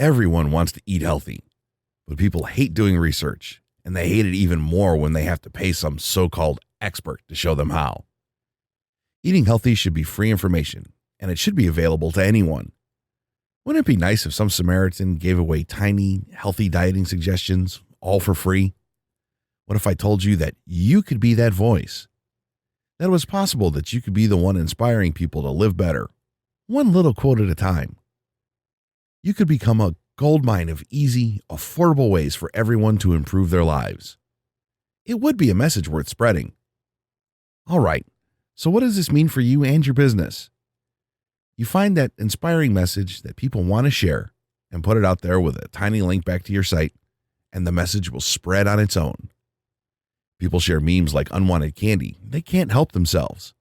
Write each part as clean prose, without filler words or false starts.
Everyone wants to eat healthy, but people hate doing research, and they hate it even more when they have to pay some so-called expert to show them how. Eating healthy should be free information, and it should be available to anyone. Wouldn't it be nice if some Samaritan gave away tiny, healthy dieting suggestions, all for free? What if I told you that you could be that voice? That it was possible that you could be the one inspiring people to live better, one little quote at a time. You could become a goldmine of easy, affordable ways for everyone to improve their lives. It would be a message worth spreading. All right, so what does this mean for you and your business? You find that inspiring message that people want to share and put it out there with a tiny link back to your site, and the message will spread on its own. People share memes like unwanted candy. They can't help themselves.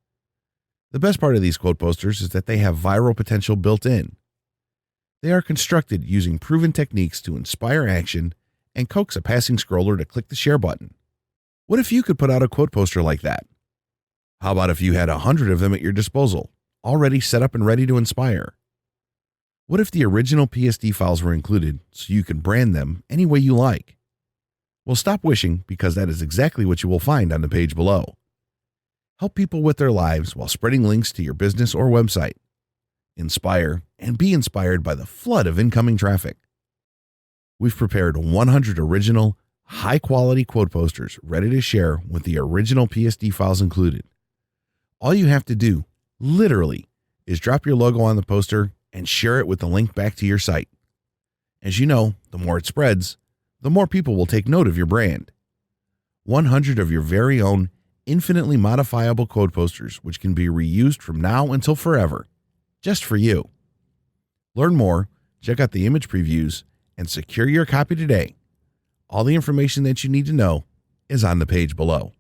The best part of these quote posters is that they have viral potential built in. They are constructed using proven techniques to inspire action and coax a passing scroller to click the share button. What if you could put out a quote poster like that? How about if you had 100 of them at your disposal, already set up and ready to inspire? What if the original PSD files were included so you can brand them any way you like? Well, stop wishing, because that is exactly what you will find on the page below. Help people with their lives while spreading links to your business or website. Inspire and be inspired by the flood of incoming traffic. We've prepared 100 original, high-quality quote posters ready to share with the original PSD files included. All you have to do, literally, is drop your logo on the poster and share it with the link back to your site. As you know, the more it spreads, the more people will take note of your brand. 100 of your very own, infinitely modifiable quote posters, which can be reused from now until forever, just for you. Learn more, check out the image previews, and secure your copy today. All the information that you need to know is on the page below.